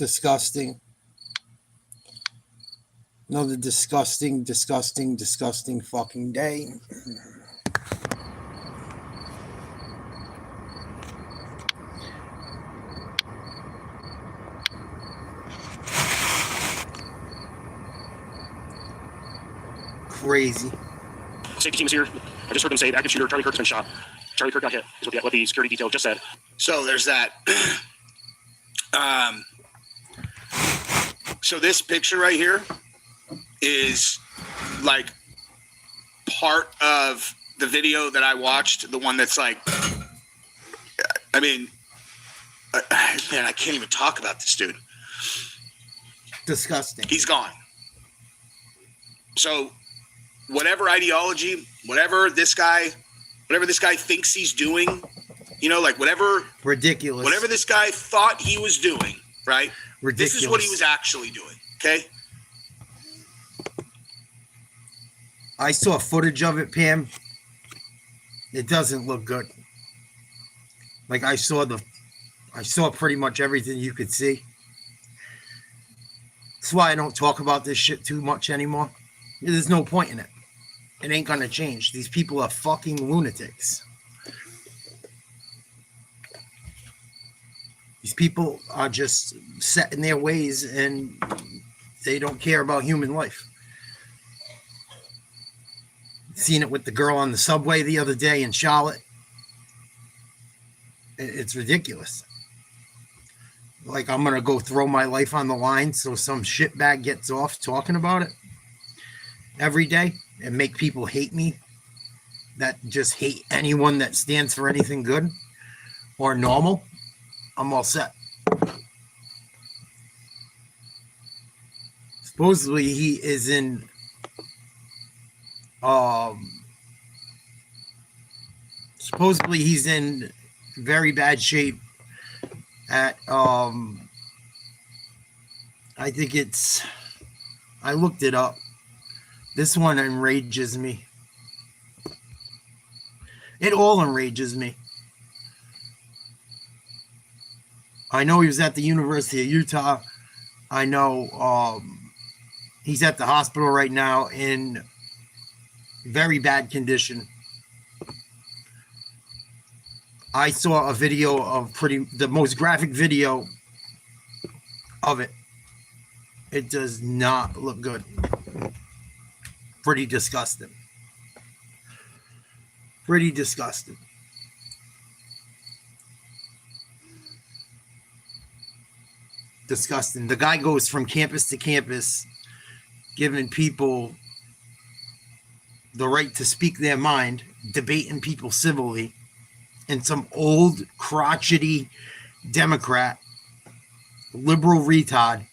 Disgusting. Another disgusting fucking day. Crazy. Safety team is here. I just heard them say active shooter Charlie Kirk has been shot. Charlie Kirk got hit, is what the security detail just said. So there's that. So this picture right here is like part of the video that I watched, the one that's like, I mean, man, I can't even talk about this dude. Disgusting. He's gone. So whatever ideology, whatever this guy thinks he's doing, you know, like whatever this guy thought he was doing, right? Ridiculous. This is what he was actually doing, okay? I saw footage of it, Pam. It doesn't look good. Like I saw pretty much everything you could see. That's why I don't talk about this shit too much anymore. There's no point in it. It ain't gonna change. These people are fucking lunatics. These people are just set in their ways and they don't care about human life. Seen it with the girl on the subway the other day in Charlotte. It's ridiculous. Like I'm going to go throw my life on the line so some shitbag gets off talking about it every day and make people hate me that just hate anyone that stands for anything good or normal. I'm all set. Supposedly he is in very bad shape at I think it's, I looked it up. This one enrages me. It all enrages me. I know he was at the University of Utah. I know he's at the hospital right now in very bad condition. I saw a video of the most graphic video of it. It does not look good. Pretty disgusting. Pretty disgusting. Disgusting. The guy goes from campus to campus, giving people the right to speak their mind, debating people civilly, and some old crotchety Democrat, liberal retard,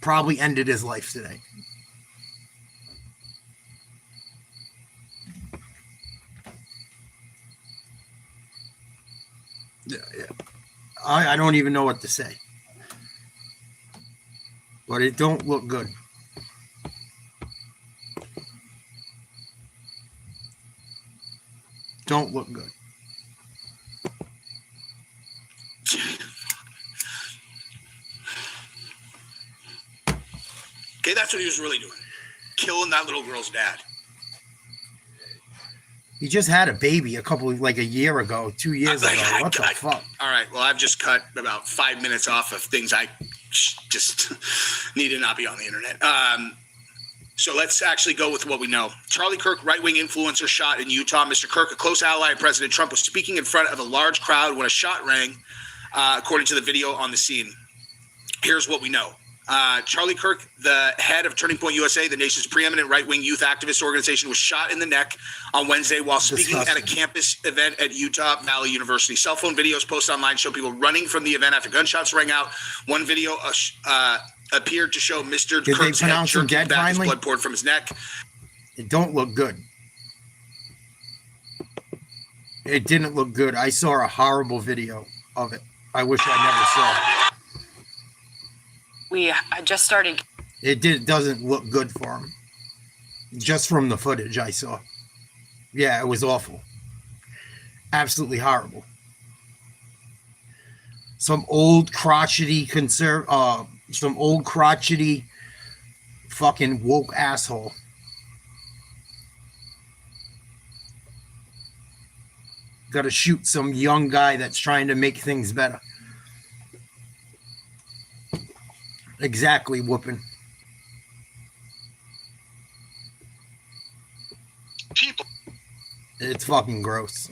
probably ended his life today. I don't even know what to say. But it don't look good. Don't look good. Okay, that's what he was really doing. Killing that little girl's dad. He just had a baby a year ago, 2 years ago. What the fuck? All right, well, I've just cut about 5 minutes off of things I just need to not be on the internet. So let's actually go with what we know. Charlie Kirk, right-wing influencer, shot in Utah. Mr. Kirk, a close ally of President Trump, was speaking in front of a large crowd when a shot rang, according to the video on the scene. Here's what we know. Charlie Kirk, the head of Turning Point USA, the nation's preeminent right-wing youth activist organization, was shot in the neck on Wednesday while speaking at a campus event at Utah Valley University. Cell phone videos posted online show people running from the event after gunshots rang out. One video appeared to show Mr. Kirk's head jerking back, his blood poured from his neck. It don't look good. It didn't look good. I saw a horrible video of it. I wish I never saw it. I just started. It doesn't look good for him. Just from the footage I saw. Yeah, it was awful. Absolutely horrible. some old crotchety fucking woke asshole. Got to shoot some young guy that's trying to make things better. Exactly, whooping. People. It's fucking gross.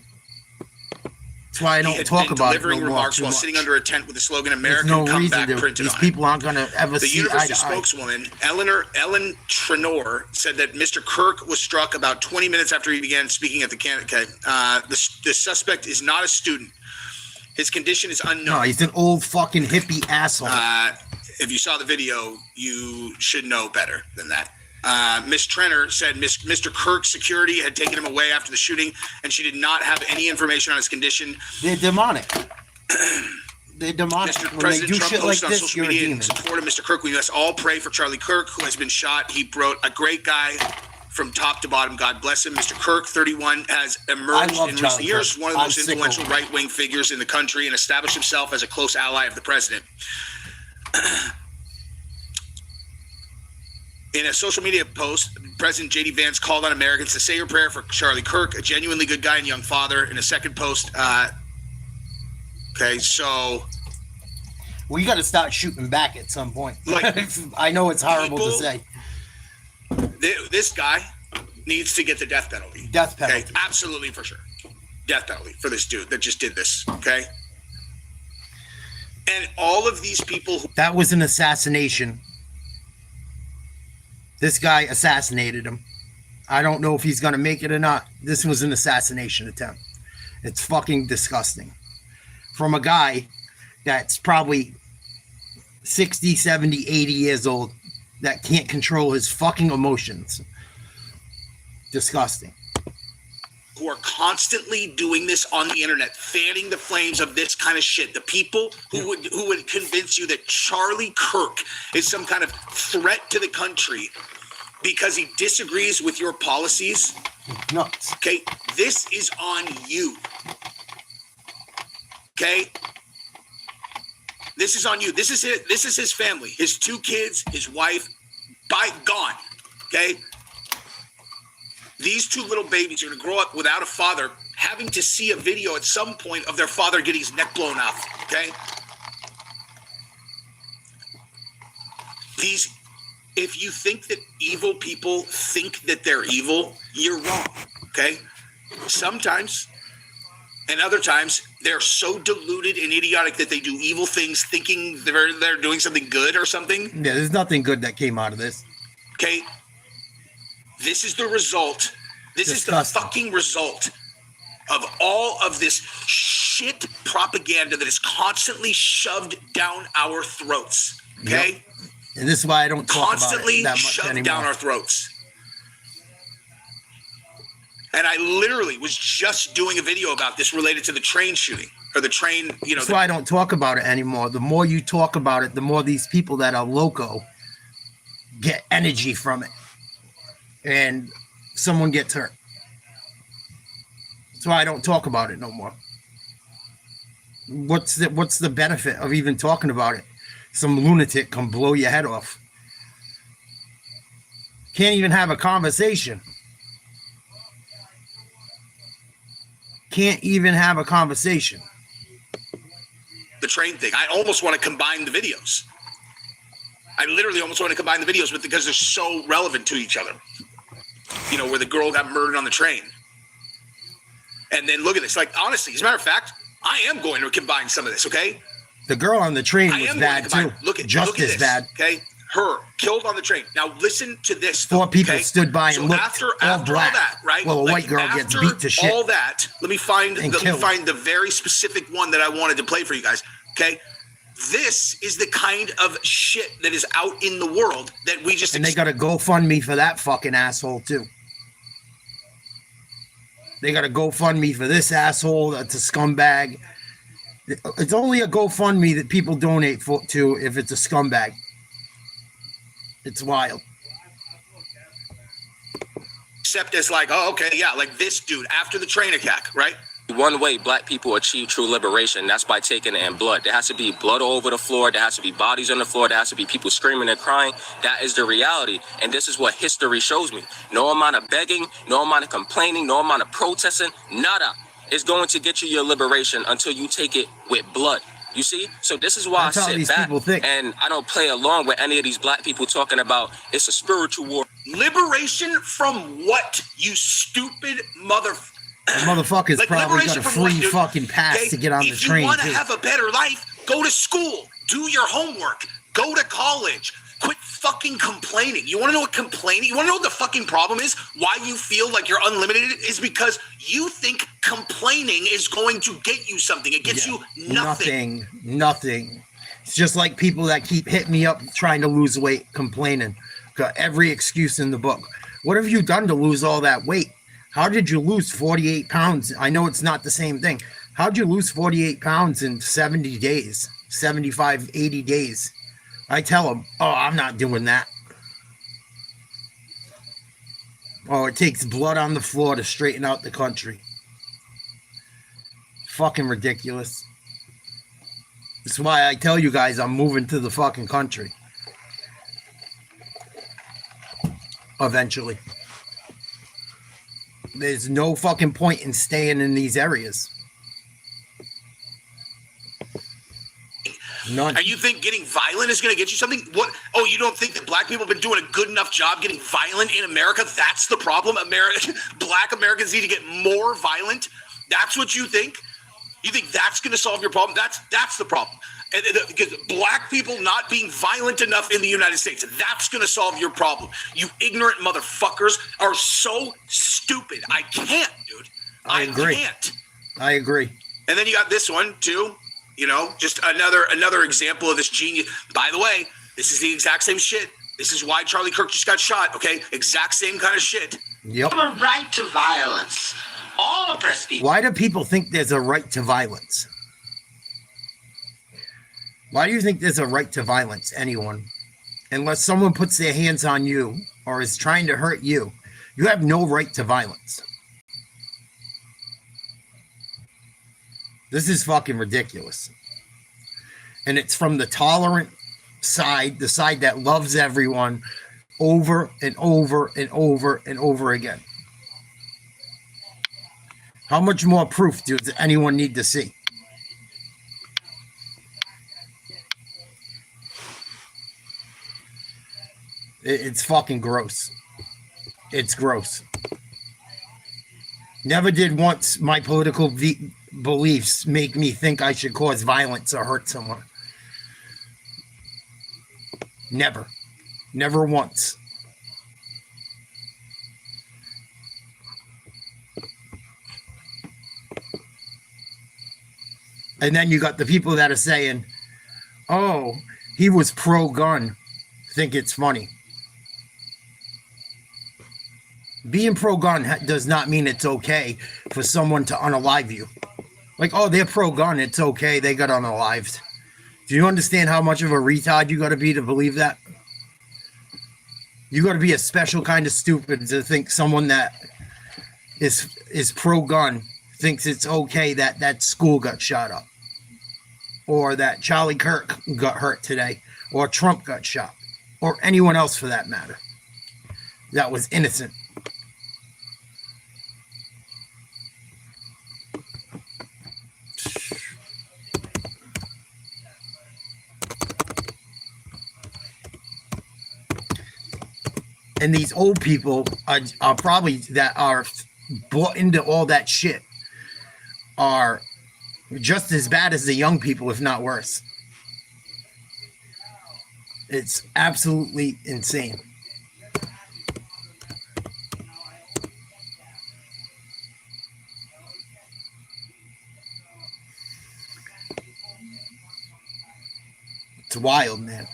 That's why I He don't had talk been about it delivering no more remarks too while much. sitting under a tent with the slogan There's "American no reason Comeback" to. printed These on it. people aren't gonna ever The see eye university to eye. spokeswoman, Ellen Trenor, said that Mr. Kirk was struck about 20 minutes after he began speaking at the camp. The suspect is not a student. His condition is unknown. No, he's an old fucking hippie asshole. If you saw the video, you should know better than that. Miss Trenor said Mr. Kirk's security had taken him away after the shooting, and she did not have any information on his condition. They're demonic. They're demonic. Mr. When President they do Trump shit like posted on this, social you're a media in demon. support of Mr. Kirk. We must all pray for Charlie Kirk, who has been shot. He wrote, "A great guy from top to bottom. God bless him." Mr. Kirk, 31, has emerged love in recent Charlie years Kirk. as one of the I'm most sick of influential him. right-wing figures in the country and established himself as a close ally of the president. In a social media post, President J.D. Vance called on Americans to say your prayer for Charlie Kirk, a genuinely good guy and young father. In a second post, okay, so We got to start shooting back at some point. Like, I know it's horrible to people- say. this guy needs to get the death penalty. Death penalty. Okay, absolutely for sure. Death penalty for this dude that just did this. Okay. And all of these people who That was an assassination. This guy assassinated him. I don't know if he's going to make it or not. This was an assassination attempt. It's fucking disgusting. From a guy that's probably 60, 70, 80 years old that can't control his fucking emotions. Disgusting. who are constantly doing this on the internet, fanning the flames of this kind of shit. The people who would convince you that Charlie Kirk is some kind of threat to the country because he disagrees with your policies. Nuts. Okay, this is on you. Okay, this is on you. This is it. This is his family, his 2 kids, his wife, gone. Okay. These 2 little babies are going to grow up without a father, having to see a video at some point of their father getting his neck blown off. Okay. If you think that evil people think that they're evil, you're wrong. Okay. Sometimes, and other times, they're so deluded and idiotic that they do evil things thinking they're doing something good or something. Yeah, there's nothing good that came out of this. Okay. This is the result. This Disgusting. is the fucking result of all of this shit propaganda that is constantly shoved down our throats. Okay? Yep. And this is why I don't talk Constantly about it that much shoved anymore. down our throats. And I literally was just doing a video about this related to the train shooting or the train, That's why I don't talk about it anymore. The more you talk about it, the more these people that are loco get energy from it. And someone gets hurt. That's why I don't talk about it no more. What's the benefit of even talking about it? Some lunatic come blow your head off. Can't even have a conversation. Can't even have a conversation. the train thing. I almost want to combine the videos. I literally almost want to combine the videos because they're so relevant to each other. You know, where the girl got murdered on the train. And then look at this. Like, honestly, as a matter of fact, I am going to combine some of this, okay? The girl on the train I was am bad going to too. combine. Look at Just as this, bad. okay? Her killed on the train. Now listen to this. Four though, people okay? stood by and so looked, after all black, all that, right? while a Like, white girl gets after beat to shit all that, let me find and the killed. very specific one that I wanted to play for you guys. Okay, this is the kind of shit that is out in the world that we just And they got a GoFundMe for that fucking asshole too. They got a GoFundMe for this asshole. That's a scumbag. It's only a GoFundMe that people donate to if it's a scumbag. It's wild. accept as like, oh, okay, yeah, like this dude after the train attack, right? one way black people achieve true liberation. That's by taking it in blood. There has to be blood all over the floor. There has to be bodies on the floor. There has to be people screaming and crying. That is the reality. And this is what history shows me. No amount of begging, no amount of complaining, no amount of protesting, nada is going to get you your liberation until you take it with blood. You see? So this is why That's I sit back and I don't play along with any of these black people talking about it's a spiritual war. Liberation from what, you stupid motherfucker? Motherfuckers Like, probably got liberation a from free what, dude? fucking pass Okay, to get on the train. If you want to too. have a better life, go to school, do your homework, go to college, quit fucking complaining. You want to know what complaining? You want to know what the fucking problem is? Why you feel like you're unlimited is because you think complaining is going to get you something. It gets you nothing. Nothing. It's just like people that keep hitting me up trying to lose weight, complaining. Got every excuse in the book. What have you done to lose all that weight? How did you lose 48 pounds? I know it's not the same thing. How'd you lose 48 pounds in 70 days, 75, 80 days? I tell them, oh, I'm not doing that. Oh, it takes blood on the floor to straighten out the country. Fucking ridiculous. That's why I tell you guys I'm moving to the fucking country. Eventually. There's no fucking point in staying in these areas. None. And you think getting violent is going to get you something? What? Oh, you don't think that black people have been doing a good enough job getting violent in America? That's the problem. Black Americans need to get more violent. That's what you think? You think that's going to solve your problem? That's the problem. Because black people not being violent enough in the United States, that's going to solve your problem. You ignorant motherfuckers are so stupid. I can't, dude. I agree. Can't. I agree. And then you got this one too. You know, just another example of this genius. By the way, this is the exact same shit. This is why Charlie Kirk just got shot. Okay, exact same kind of shit. Yep. A right to violence. All oppressed people. Why do people think there's a right to violence? Why do you think there's a right to violence, anyone? Unless someone puts their hands on you or is trying to hurt you, you have no right to violence. This is fucking ridiculous. And it's from the tolerant side, the side that loves everyone over and over and over and over again. How much more proof does anyone need to see? It's fucking gross. It's gross. Never did once my political beliefs make me think I should cause violence or hurt someone. Never. Never once. And then you got the people that are saying, oh, he was pro-gun. Think it's funny. Being pro-gun does not mean it's okay for someone to unalive you. Like, oh, they're pro-gun, it's okay, they got unalived. Do you understand how much of a retard you got to be to believe that? You got to be a special kind of stupid to think someone that is pro-gun thinks it's okay that that school got shot up. Or that Charlie Kirk got hurt today. Or Trump got shot. Or anyone else for that matter. That was innocent. And these old people are probably that are bought into all that shit are just as bad as the young people, if not worse. It's absolutely insane. It's wild, man.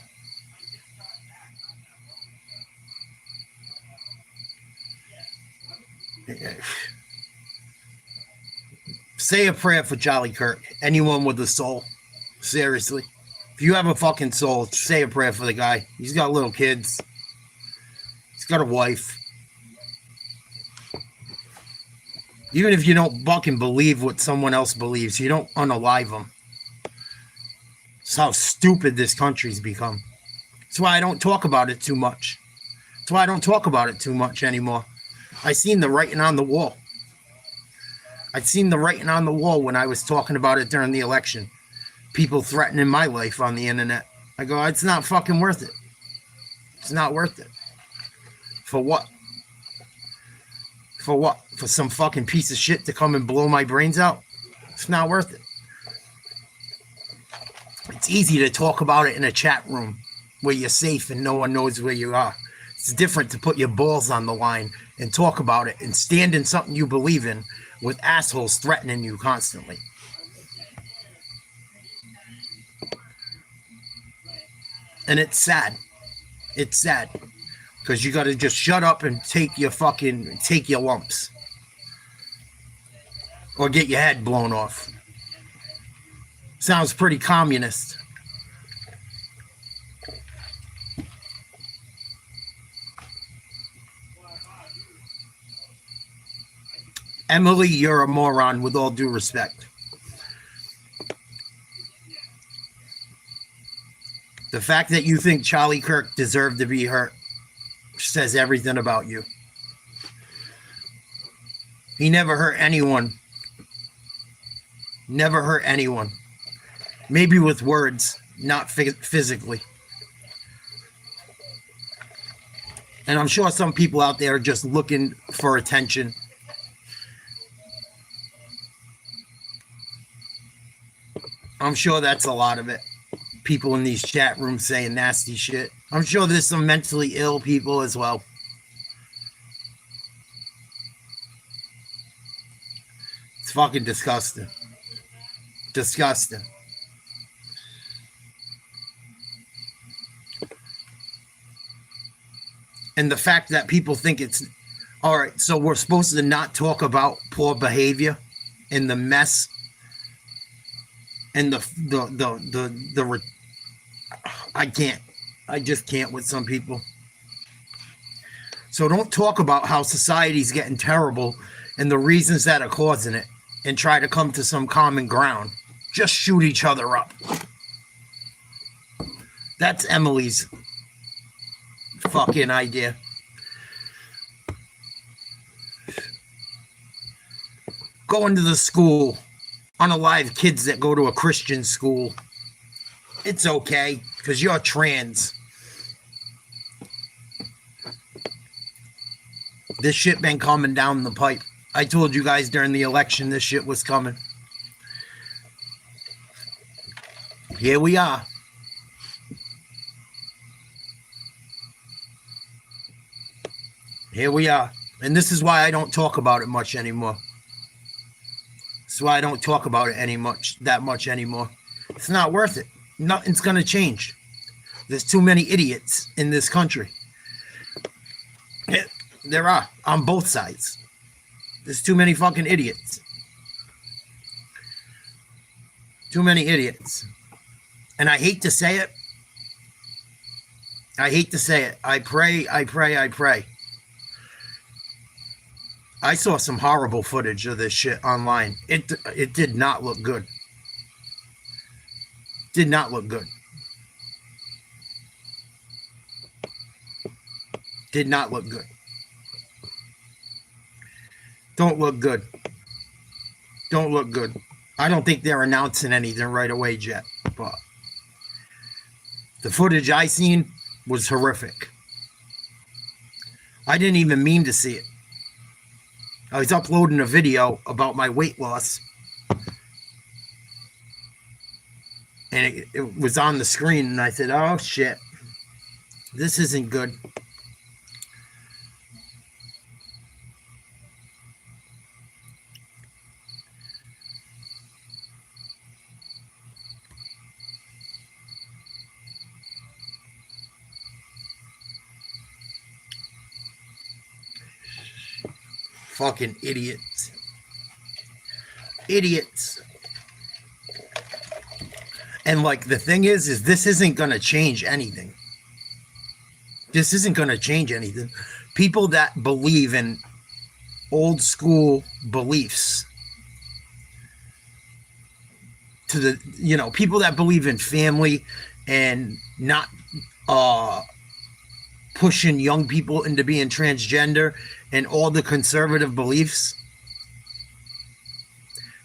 Say a prayer for Charlie Kirk. Anyone with a soul. Seriously. If you have a fucking soul, say a prayer for the guy. He's got little kids. He's got a wife. Even if you don't fucking believe what someone else believes, you don't unalive them. That's how stupid this country's become. That's why I don't talk about it too much. That's why I don't talk about it too much anymore. I seen the writing on the wall. I'd seen the writing on the wall when I was talking about it during the election. People threatening my life on the internet. I go, it's not fucking worth it. It's not worth it. For what? For what? For some fucking piece of shit to come and blow my brains out? It's not worth it. It's easy to talk about it in a chat room where you're safe and no one knows where you are. It's different to put your balls on the line and talk about it and stand in something you believe in with assholes threatening you constantly. And it's sad. It's sad. Because you got to just shut up and take your lumps. Or get your head blown off. Sounds pretty communist. Emily, you're a moron with all due respect. The fact that you think Charlie Kirk deserved to be hurt says everything about you. He never hurt anyone. Never hurt anyone. Maybe with words, not physically. And I'm sure some people out there are just looking for attention. I'm sure that's a lot of it. People in these chat rooms saying nasty shit. I'm sure there's some mentally ill people as well. It's fucking disgusting. Disgusting. And the fact that people think it's all right, so we're supposed to not talk about poor behavior and the mess and I just can't with some people. So don't talk about how society's getting terrible and the reasons that are causing it and try to come to some common ground. Just shoot each other up. That's Emily's fucking idea. Go into the school, unalive kids that go to a Christian school. It's okay, because you're trans. This shit been coming down the pipe. I told you guys during the election this shit was coming. Here we are. Here we are. And this is why I don't talk about it much anymore. This is why I don't talk about it that much anymore. It's not worth it. Nothing's going to change. There's too many idiots in this country. There are, on both sides. There's too many fucking idiots. Too many idiots. And I hate to say it. I hate to say it. I pray. I saw some horrible footage of this shit online. It did not look good. Did not look good. Did not look good. Don't look good. Don't look good. I don't think they're announcing anything right away yet, but the footage I seen was horrific. I didn't even mean to see it. I was uploading a video about my weight loss, and it was on the screen, and I said, oh shit, this isn't good. Fucking idiots. Idiots. And like the thing is this isn't going to change anything. This isn't going to change anything. People that believe in old school beliefs to the, you know, people that believe in family and not pushing young people into being transgender and all the conservative beliefs,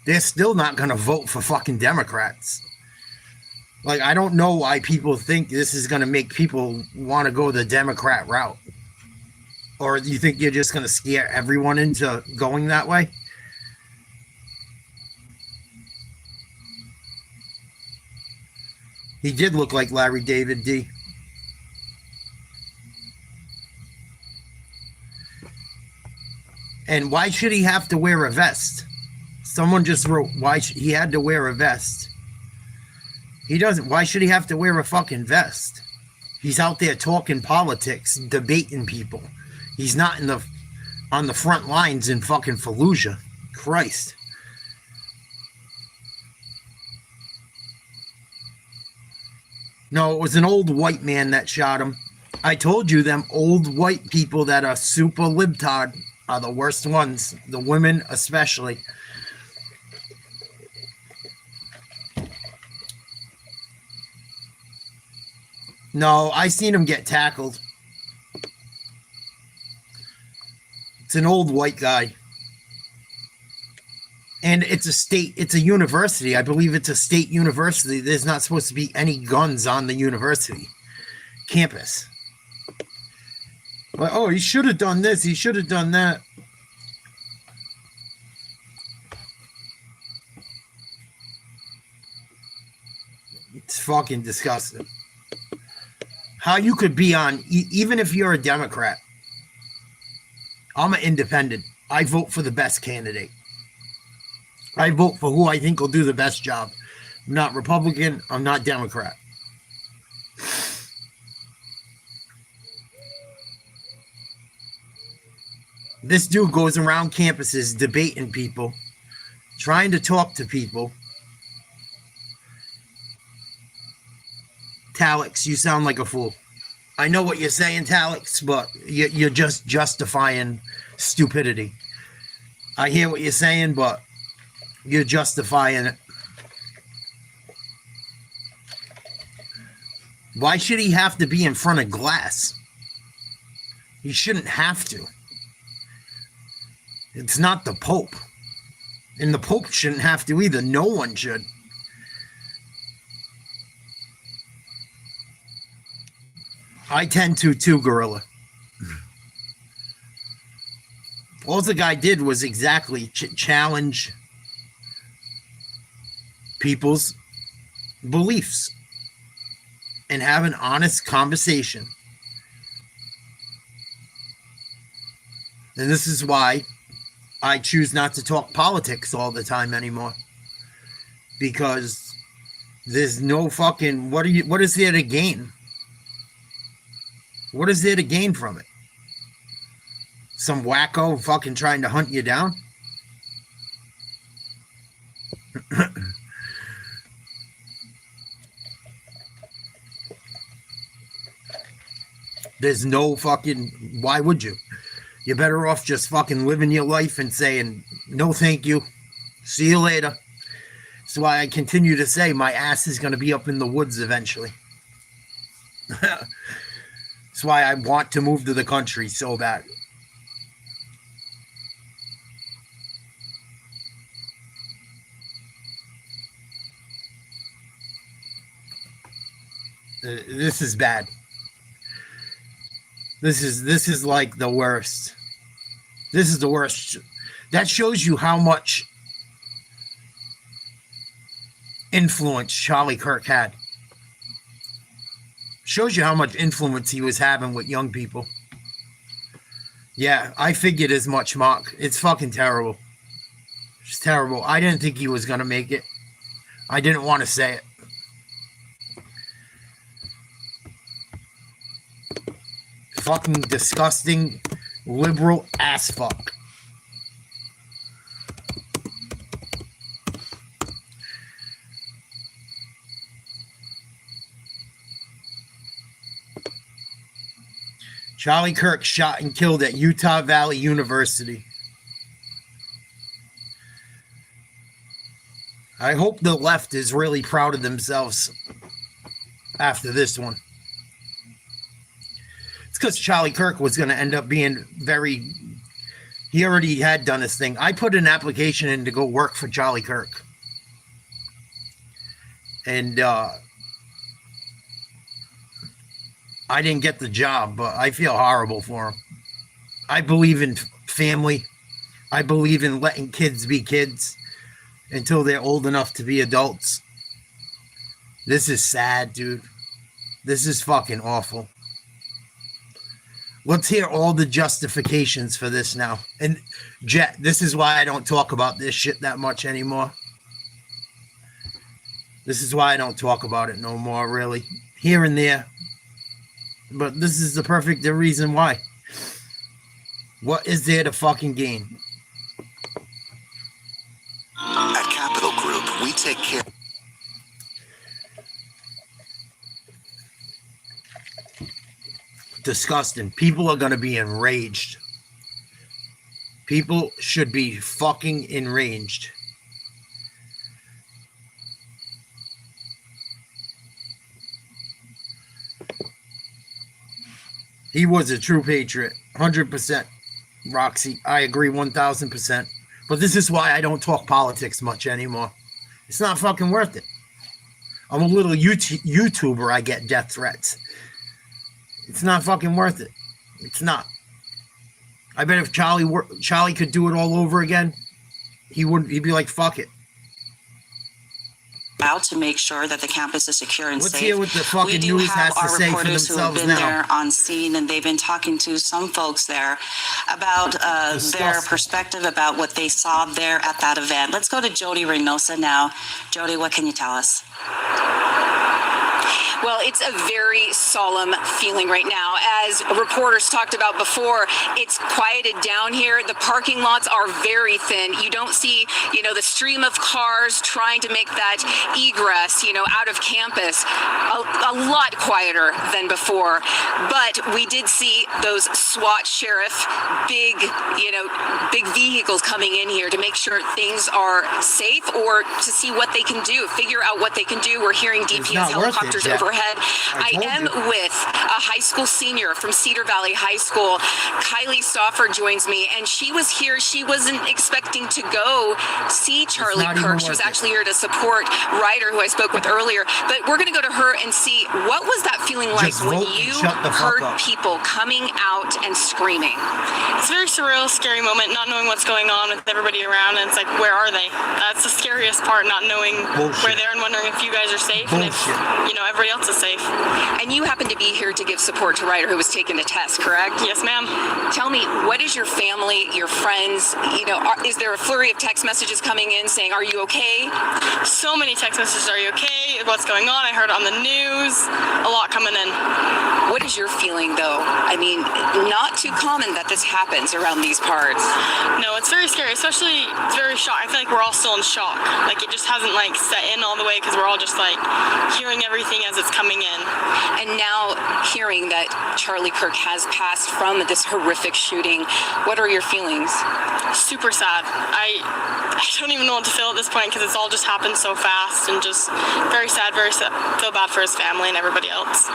they're still not going to vote for fucking Democrats. Like, I don't know why people think this is going to make people want to go the Democrat route. Or do you think you're just going to scare everyone into going that way? He did look like Larry David D. And why should he have to wear a vest? Someone just wrote why he had to wear a vest. He doesn't. Why should he have to wear a fucking vest? He's out there talking politics, debating people. He's not on the front lines in fucking Fallujah. Christ. No, it was an old white man that shot him. I told you them old white people that are super libtard are the worst ones. The women especially. No, I seen him get tackled. It's an old white guy. And it's a university. I believe it's a state university. There's not supposed to be any guns on the university campus. Like, oh, he should have done this. He should have done that. It's fucking disgusting. How you could be on, even if you're a Democrat. I'm an independent. I vote for the best candidate. I vote for who I think will do the best job. I'm not Republican. I'm not Democrat. This dude goes around campuses debating people, trying to talk to people. Talix, you sound like a fool. I know what you're saying, Talix, but you're just justifying stupidity. I hear what you're saying, but you're justifying it. Why should he have to be in front of glass? He shouldn't have to. It's not the Pope. And the Pope shouldn't have to either. No one should. I tend to too, Gorilla. All the guy did was exactly challenge people's beliefs and have an honest conversation. And this is why I choose not to talk politics all the time anymore. Because there's no fucking, what is there to gain? What is there to gain from it? Some wacko fucking trying to hunt you down? There's no fucking, why would you? You're better off just fucking living your life and saying, no thank you, see you later. That's why I continue to say my ass is going to be up in the woods eventually. That's why I want to move to the country so bad. This is bad. This is like the worst. This is the worst. That shows you how much influence Charlie Kirk had. Shows you how much influence he was having with young people. Yeah, I figured as much, Mark. It's fucking terrible. It's terrible. I didn't think he was going to make it. I didn't want to say it. Fucking disgusting liberal ass fuck. Charlie Kirk shot and killed at Utah Valley University. I hope the left is really proud of themselves after this one. It's because Charlie Kirk was going to end up being very... He already had done his thing. I put an application in to go work for Charlie Kirk. And I didn't get the job, but I feel horrible for him. I believe in family. I believe in letting kids be kids until they're old enough to be adults. This is sad, dude. This is fucking awful. Let's hear all the justifications for this now. And Jet, this is why I don't talk about this shit that much anymore. This is why I don't talk about it no more, really. Here and there. But this is the perfect reason why. What is there to fucking gain? At Capital Group, we take care. Disgusting. People are going to be enraged. People should be fucking enraged. He was a true patriot. 100%. Roxy, I agree 1000%. But this is why I don't talk politics much anymore. It's not fucking worth it. I'm a little YouTuber. I get death threats. It's not fucking worth it. It's not. I bet if Charlie could do it all over again, he'd be like, fuck it. Out to make sure that the campus is secure and Let's safe. hear what the fucking news has to say for themselves now. We do have our reporters who have been there on scene, and they've been talking to some folks there about their perspective about what they saw there at that event. Let's go to Jody Reynosa now. Jody, what can you tell us? Well, it's a very solemn feeling right now. As reporters talked about before, it's quieted down here. The parking lots are very thin. You don't see, the stream of cars trying to make that egress, out of campus. A lot quieter than before. But we did see those SWAT sheriff, big vehicles coming in here to make sure things are safe or to see what they can do, figure out what they can do. We're hearing DPS helicopters overhead. I am with a high school senior from Cedar Valley High School. Kylie Stauffer joins me, and she was here. She wasn't expecting to go see Charlie Kirk. She was actually here to support Ryder, who I spoke with earlier. But we're going to go to her and see what was that feeling like when you heard people coming out and screaming. It's a very surreal, scary moment, not knowing what's going on with everybody around, and it's like, where are they? That's the scariest part, not knowing where they're and wondering if you guys are safe and if, everybody else is safe. And you happen to be here to give support to Ryder, who was taking the test, correct? Yes, ma'am. Tell me, what is your family, your friends, is there a flurry of text messages coming in saying, are you okay? So many text messages, are you okay? What's going on? I heard it on the news. A lot coming in. What is your feeling, though? I mean, not too common that this happens around these parts. No, it's very scary, especially it's very shock. I feel like we're all still in shock. Like, it just hasn't, set in all the way because we're all just, hearing everything as it's coming in. And now hearing that Charlie Kirk has passed from this horrific shooting, what are your feelings? Super sad. I don't even know what to feel at this point because it's all just happened so fast and just very sad, feel bad for his family and everybody else.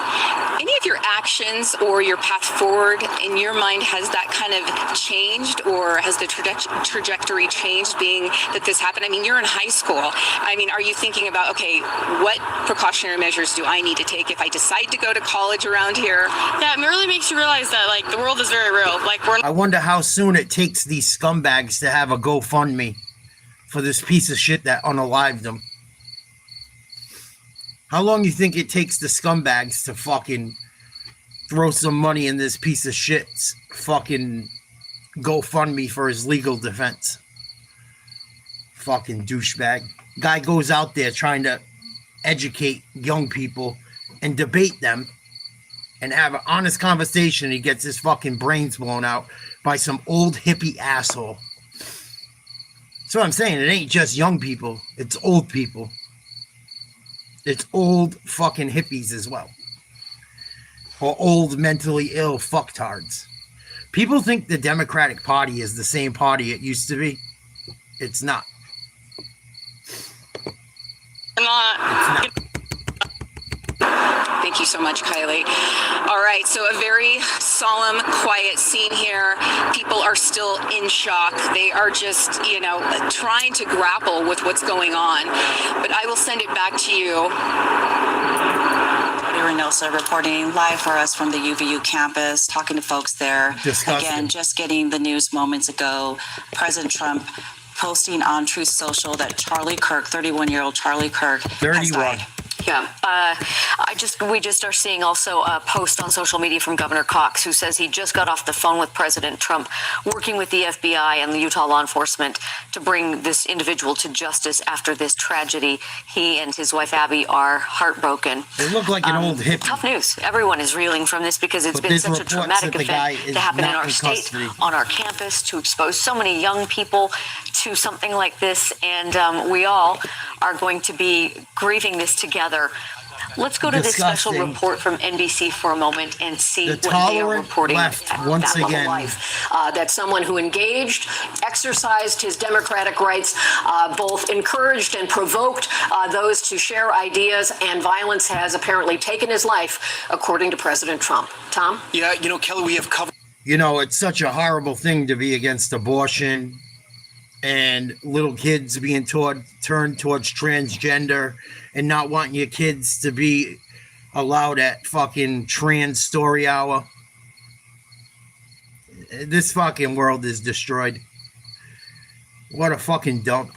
Any of your actions or your path forward in your mind, has that kind of changed, or has the trajectory changed being that this happened? I mean, you're in high school. I mean, are you thinking about, okay, what precautionary measures do I need to take if I decide to go to college around here? Yeah, it really makes you realize that, the world is very real. I wonder how soon it takes these scumbags to have a GoFundMe for this piece of shit that unalived them. How long you think it takes the scumbags to fucking throw some money in this piece of shit's fucking GoFundMe for his legal defense? Fucking douchebag. Guy goes out there trying to educate young people and debate them and have an honest conversation. He gets his fucking brains blown out by some old hippie asshole. That's what I'm saying. It ain't just young people. It's old people. It's old fucking hippies as well. Or old mentally ill fucktards. People think the Democratic Party is the same party it used to be. It's not. not. Thank you so much, Kylie. All right, so a very solemn, quiet scene here. People are still in shock. They are just, trying to grapple with what's going on. But I will send it back to you. Reynosa reporting live for us from the UVU campus, talking to folks there. Disgusting. Again, just getting the news moments ago. President Trump posting on Truth Social that Charlie Kirk, 31-year-old Charlie Kirk, has died. Yeah, we just are seeing also a post on social media from Governor Cox, who says he just got off the phone with President Trump, working with the FBI and the Utah law enforcement to bring this individual to justice after this tragedy. He and his wife Abby are heartbroken. They look like an old hippie. Tough news. Everyone is reeling from this because it's been such a traumatic event to happen in our state, on our campus, to expose so many young people to something like this, and we all are going to be grieving this together. Let's go to this special report from NBC for a moment and see what they are reporting left once again. Life. That someone who engaged, exercised his democratic rights, both encouraged and provoked those to share ideas, and violence has apparently taken his life, according to President Trump. Tom? Yeah, Kelly, we have covered. It's such a horrible thing to be against abortion and little kids being turned towards transgender and not wanting your kids to be allowed at fucking trans story hour. This fucking world is destroyed. What a fucking dump.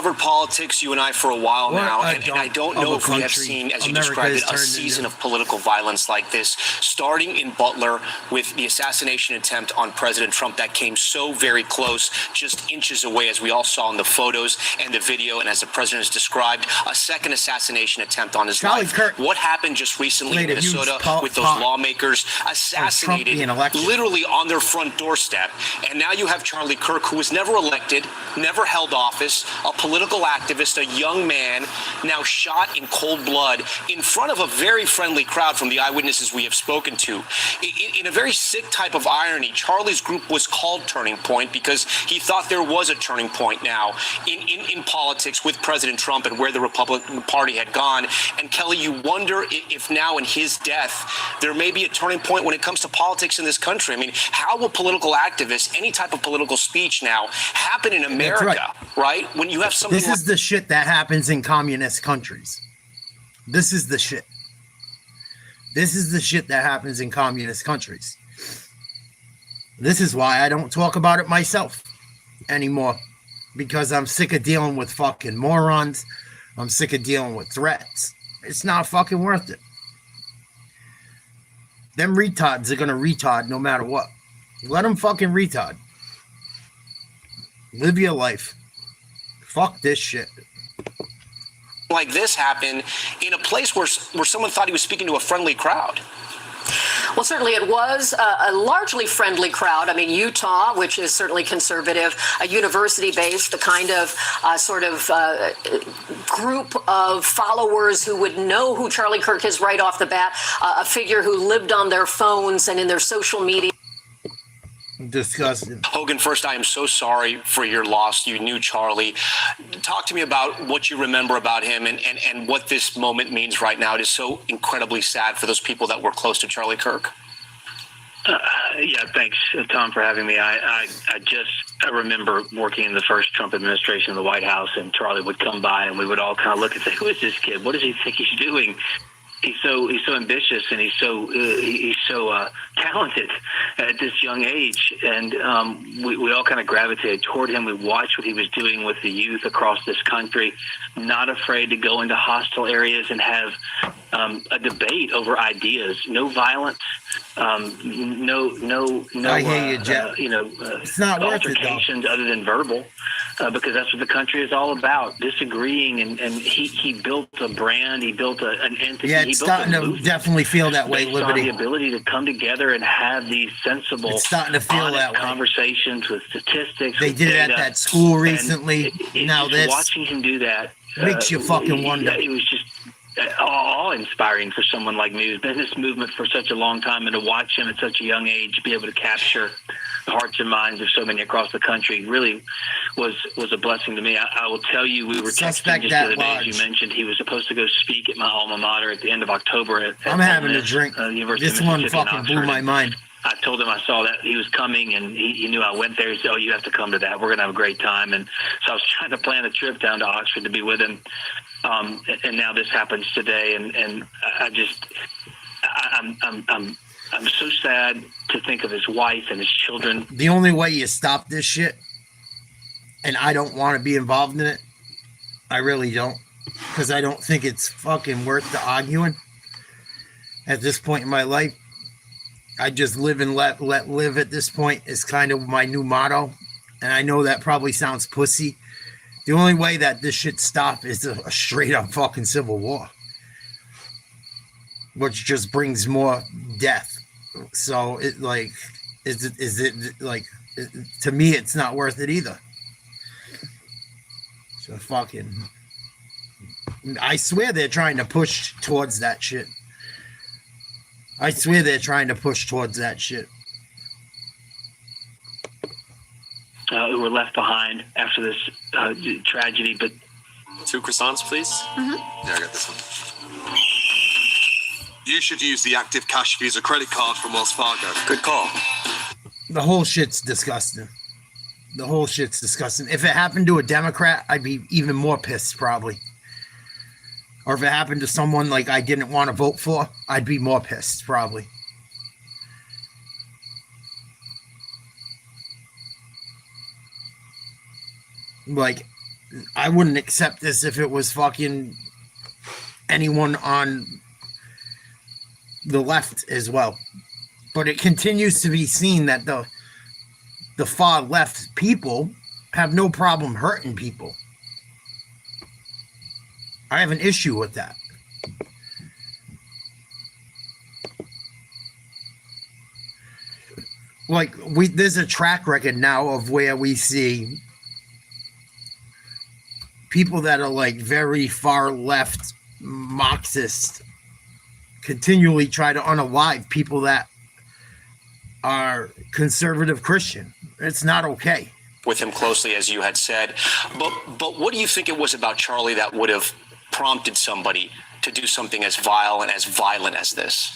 Covered politics, you and I, for a while now, and I don't know if we have seen, as you described it, a season of political violence like this, starting in Butler with the assassination attempt on President Trump that came so very close, just inches away, as we all saw in the photos and the video, and as the president has described, a second assassination attempt on his life. Kirk what happened just recently in Minnesota with those lawmakers assassinated literally on their front doorstep, and now you have Charlie Kirk, who was never elected, never held office, a political activist, a young man, now shot in cold blood in front of a very friendly crowd from the eyewitnesses we have spoken to. In a very sick type of irony, Charlie's group was called Turning Point because he thought there was a turning point now in politics with President Trump and where the Republican Party had gone. And Kelly, you wonder if now in his death, there may be a turning point when it comes to politics in this country. I mean, how will political activists, any type of political speech now, happen in America, right? When you have this is the shit that happens in communist countries. This is the shit. This is the shit that happens in communist countries. This is why I don't talk about it myself anymore. Because I'm sick of dealing with fucking morons. I'm sick of dealing with threats. It's not fucking worth it. Them retards are gonna retard no matter what. Let them fucking retard. Live your life. Fuck this shit. Like this happened in a place where someone thought he was speaking to a friendly crowd. Well, certainly it was a largely friendly crowd. I mean, Utah, which is certainly conservative, a university-based, the kind of group of followers who would know who Charlie Kirk is right off the bat, a figure who lived on their phones and in their social media. Disgusting. Hogan, first, I am so sorry for your loss. You knew Charlie. Talk to me about what you remember about him and what this moment means right now. It is so incredibly sad for those people that were close to Charlie Kirk. Yeah, thanks, Tom, for having me. I remember working in the first Trump administration in the White House, and Charlie would come by, and we would all kind of look and say, "Who is this kid? What does he think he's doing?" He's so ambitious, and he's so talented at this young age, and we all kind of gravitated toward him. We watched what he was doing with the youth across this country, not afraid to go into hostile areas and have a debate over ideas. No violence, no. I hear you, Jeff. It's not worth it, altercations other than verbal. Because that's what the country is all about, disagreeing, and he built a brand, he built an entity. Yeah, it's starting to definitely feel that way, Liberty. The ability to come together and have these sensible, it's starting to feel that way. Conversations with statistics. They did it at that school recently. Now this, watching him do that makes you fucking wonder. It was just awe-inspiring for someone like me who's been in this movement for such a long time, and to watch him at such a young age be able to capture hearts and minds of so many across the country really was a blessing to me. I will tell you, we were texting just the other day, as you mentioned. He was supposed to go speak at my alma mater at the end of October. I'm having a drink. This one fucking blew my mind. I told him I saw that he was coming, and he knew I went there. He said, "Oh, you have to come to that. We're going to have a great time." And so I was trying to plan a trip down to Oxford to be with him. And now this happens today, and I'm so sad to think of his wife and his children. The only way you stop this shit, and I don't want to be involved in it, I really don't, because I don't think it's fucking worth the arguing at this point in my life. I just live and let live at this point is kind of my new motto. And I know that probably sounds pussy. The only way that this shit stop is a straight up fucking civil war, which just brings more death. So it like, is it like, to me, it's not worth it either. So fucking, I swear they're trying to push towards that shit. I swear they're trying to push towards that shit. Who were left behind after this tragedy, but 2 croissants, please. Mm-hmm. Yeah, I got this one. You should use the active cash Visa credit card from Wells Fargo. Good call. The whole shit's disgusting. The whole shit's disgusting. If it happened to a Democrat, I'd be even more pissed, probably. Or if it happened to someone like I didn't want to vote for, I'd be more pissed, probably. Like, I wouldn't accept this if it was fucking anyone on the left as well. But it continues to be seen that the far left people have no problem hurting people. I have an issue with that. Like, there's a track record now of where we see people that are like very far left Marxist continually try to unalive people that are conservative Christian. It's not okay. With him closely, as you had said. But what do you think it was about Charlie that would have prompted somebody to do something as vile and as violent as this?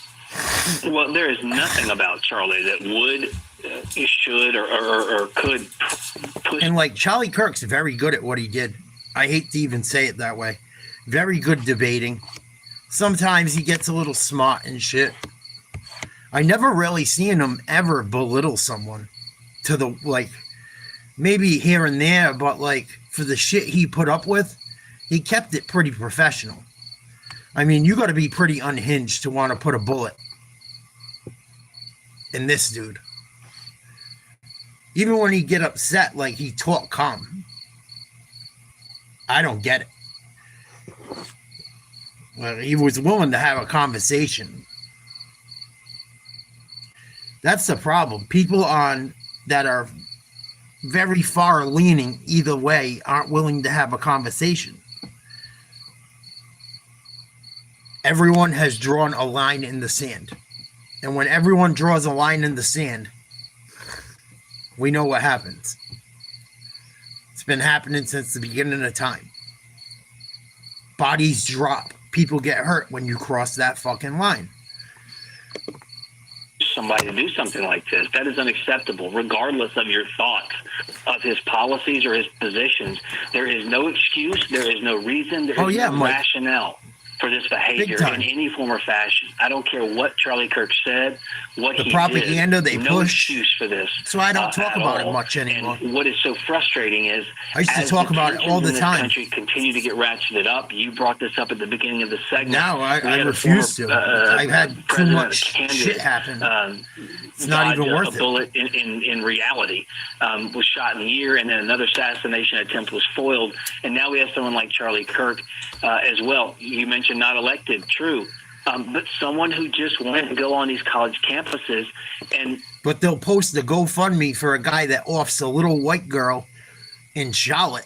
Well, there is nothing about Charlie that would, should, or could push. And like, Charlie Kirk's very good at what he did. I hate to even say it that way. Very good debating. Sometimes he gets a little smart and shit. I never really seen him ever belittle someone to the, like, maybe here and there, but like for the shit he put up with, he kept it pretty professional. I mean, you got to be pretty unhinged to want to put a bullet in this dude. Even when he get upset, like, he talk calm. I don't get it. Well, he was willing to have a conversation. That's the problem. People that are very far leaning either way aren't willing to have a conversation. Everyone has drawn a line in the sand. And when everyone draws a line in the sand, we know what happens. It's been happening since the beginning of time. Bodies drop. People get hurt when you cross that fucking line. Somebody to do something like this. That is unacceptable, regardless of your thoughts of his policies or his positions. There is no excuse. There is no reason. There is no rationale for this behavior in any form or fashion. I don't care what Charlie Kirk said, what he did. The propaganda they no push. Excuse for this. So I don't talk about it much anymore. And what is so frustrating is, I used to talk about it all the time. Country continue to get ratcheted up. You brought this up at the beginning of the segment. Now I refuse to. I've had too much shit happen. It's not even worth it. A bullet in reality was shot in the ear, and then another assassination attempt was foiled. And now we have someone like Charlie Kirk as well. You mentioned not elected, true. But someone who just wanted to go on these college campuses But they'll post the GoFundMe for a guy that offs a little white girl in Charlotte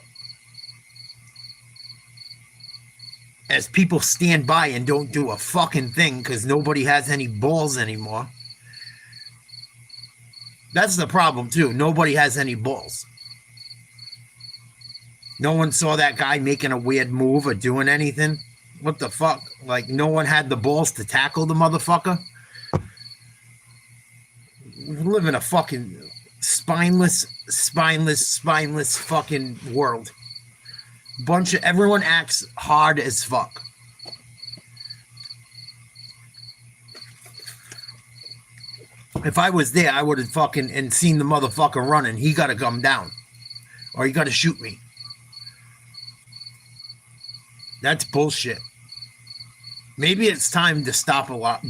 as people stand by and don't do a fucking thing because nobody has any balls anymore. That's the problem, too. Nobody has any balls. No one saw that guy making a weird move or doing anything. What the fuck? Like, no one had the balls to tackle the motherfucker? We live in a fucking spineless fucking world. Everyone acts hard as fuck. If I was there, I would have fucking and seen the motherfucker running. He got to come down. Or he got to shoot me. That's bullshit. Maybe it's time to stop allowing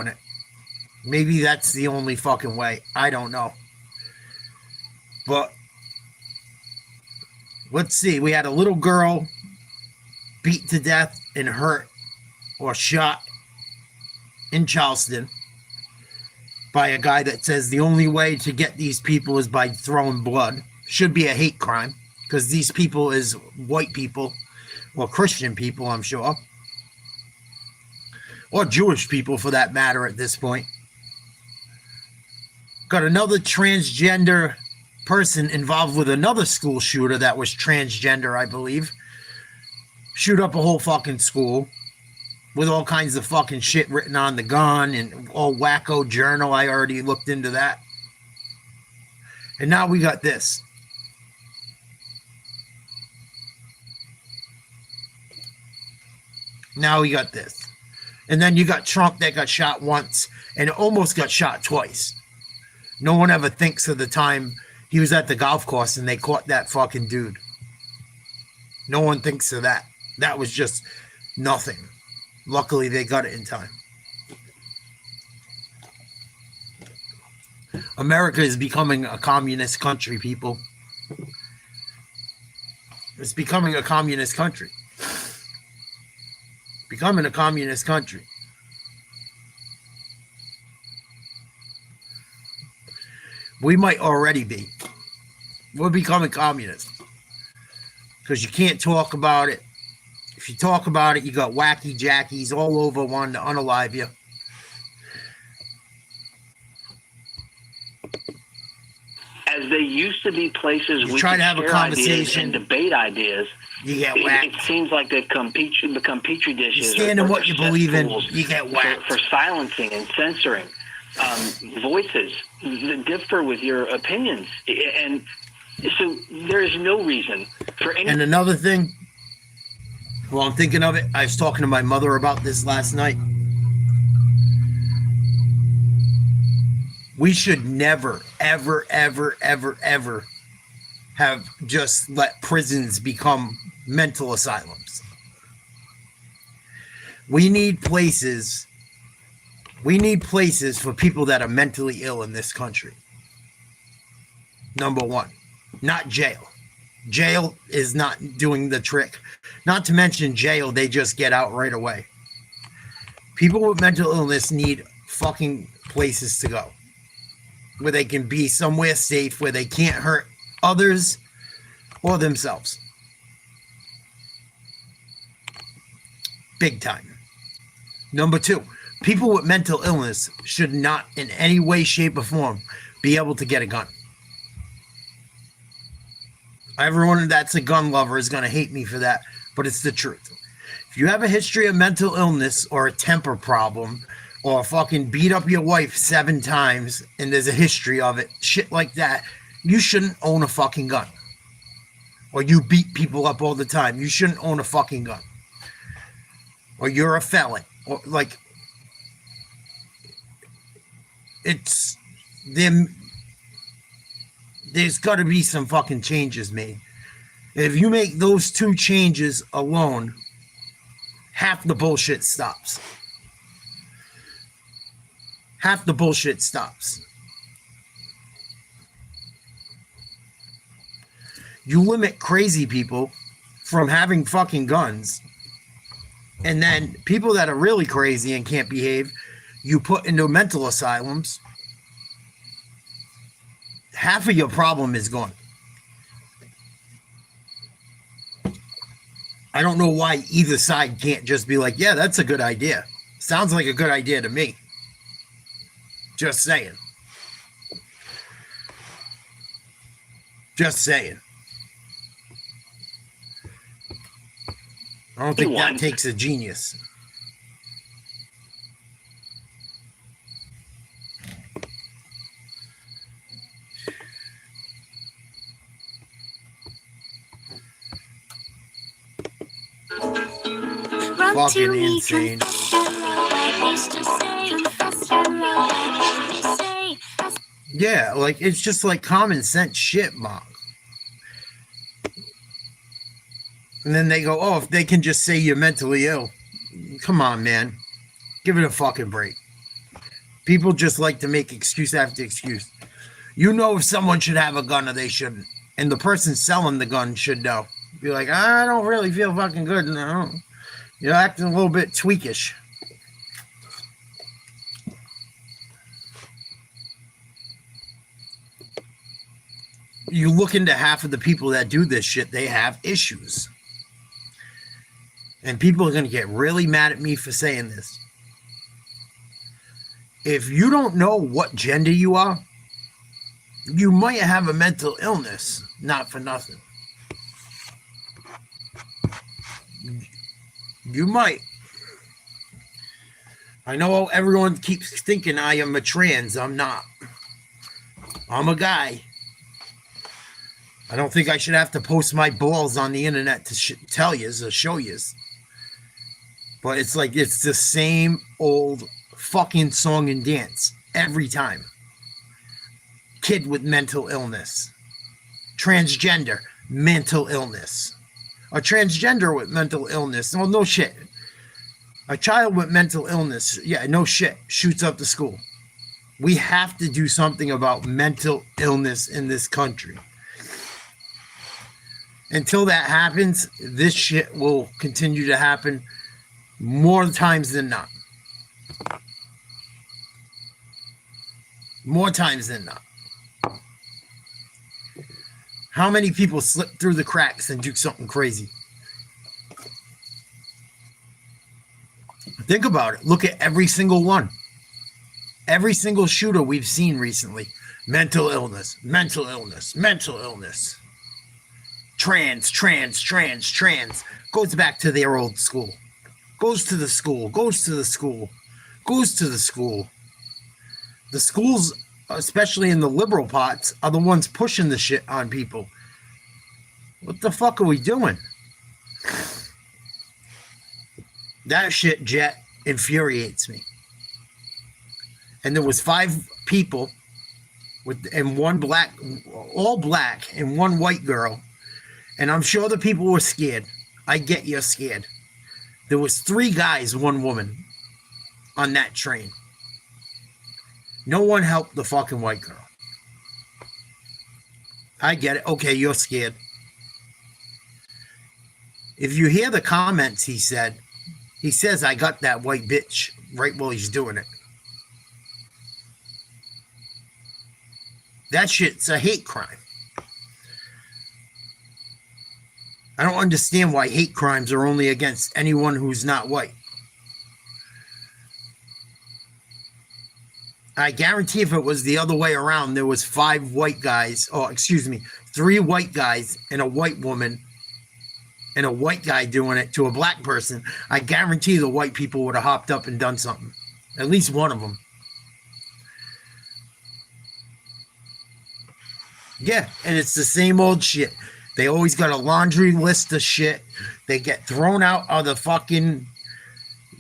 it. Maybe that's the only fucking way. I don't know. But let's see. We had a little girl beat to death and hurt or shot in Charleston by a guy that says the only way to get these people is by throwing blood. Should be a hate crime because these people is white people or Christian people, I'm sure. Or Jewish people for that matter at this point. Got another transgender person involved with another school shooter that was transgender, I believe. Shoot up a whole fucking school with all kinds of fucking shit written on the gun and all wacko journal. I already looked into that. And now we got this. Now we got this. And then you got Trump that got shot once and almost got shot twice. No one ever thinks of the time he was at the golf course and they caught that fucking dude. No one thinks of that. That was just nothing. Luckily, they got it in time. America is becoming a communist country, people. It's becoming a communist country. Becoming a communist country. We might already be. We're becoming communist. Because you can't talk about it. If you talk about it, you got wacky jackies all over wanting to unalive you. As they used to be places you we try could to have share a conversation and debate ideas. You get whacked. It seems like they've become petri dishes. You stand in what you believe in, you get whacked. For silencing and censoring voices that differ with your opinions. And so there is no reason for any... And another thing, while I'm thinking of it, I was talking to my mother about this last night. We should never, ever, ever, ever, ever have just let prisons become mental asylums. We need places for people that are mentally ill in this country. Number one, not jail. Jail is not doing the trick. Not to mention jail, they just get out right away. People with mental illness need fucking places to go where they can be somewhere safe, where they can't hurt others or themselves. Big time. Number two, people with mental illness should not in any way, shape, or form be able to get a gun. Everyone that's a gun lover is going to hate me for that, but it's the truth. If you have a history of mental illness or a temper problem or fucking beat up your wife 7 times and there's a history of it, shit like that, you shouldn't own a fucking gun. Or you beat people up all the time. You shouldn't own a fucking gun. Or you're a felon. Or like, it's them. There's got to be some fucking changes made. If you make those 2 changes alone, half the bullshit stops. Half the bullshit stops. You limit crazy people from having fucking guns. And then people that are really crazy and can't behave, you put into mental asylums. Half of your problem is gone. I don't know why either side can't just be like, yeah, that's a good idea. Sounds like a good idea to me. Just saying. Just saying. I don't think that takes a genius. Fucking insane. Yeah, like it's just like common sense shit, Mom. And then they go, oh, if they can just say you're mentally ill. Come on, man. Give it a fucking break. People just like to make excuse after excuse. You know if someone should have a gun or they shouldn't. And the person selling the gun should know. Be like, I don't really feel fucking good. No. You're acting a little bit tweakish. You look into half of the people that do this shit, they have issues. And people are going to get really mad at me for saying this. If you don't know what gender you are, you might have a mental illness, not for nothing. You might. I know everyone keeps thinking I am a trans. I'm not. I'm a guy. I don't think I should have to post my balls on the internet to tell yous or show yous. But it's like it's the same old fucking song and dance every time. Kid with mental illness. Transgender, mental illness. A transgender with mental illness. Oh, no shit. A child with mental illness. Yeah, no shit. Shoots up the school. We have to do something about mental illness in this country. Until that happens, this shit will continue to happen more times than not. More times than not. How many people slip through the cracks and do something crazy? Think about it. Look at every single one. Every single shooter we've seen recently. Mental illness, mental illness, mental illness. Trans. Goes back to their old school. Goes to the school. The schools, especially in the liberal parts, are the ones pushing the shit on people. What the fuck are we doing? That shit, Jet, infuriates me. And there was 5 people and one black, all black, and one white girl. And I'm sure the people were scared. I get you're scared. There was 3 guys, 1 woman on that train. No one helped the fucking white girl. I get it. Okay, you're scared. If you hear the comments he says, I got that white bitch right while he's doing it. That shit's a hate crime. I don't understand why hate crimes are only against anyone who's not white. I guarantee if it was the other way around, there was 5 white guys, 3 white guys and a white woman and a white guy doing it to a black person, I guarantee the white people would have hopped up and done something. At least one of them. Yeah, and it's the same old shit. They always got a laundry list of shit. They get thrown out of the fucking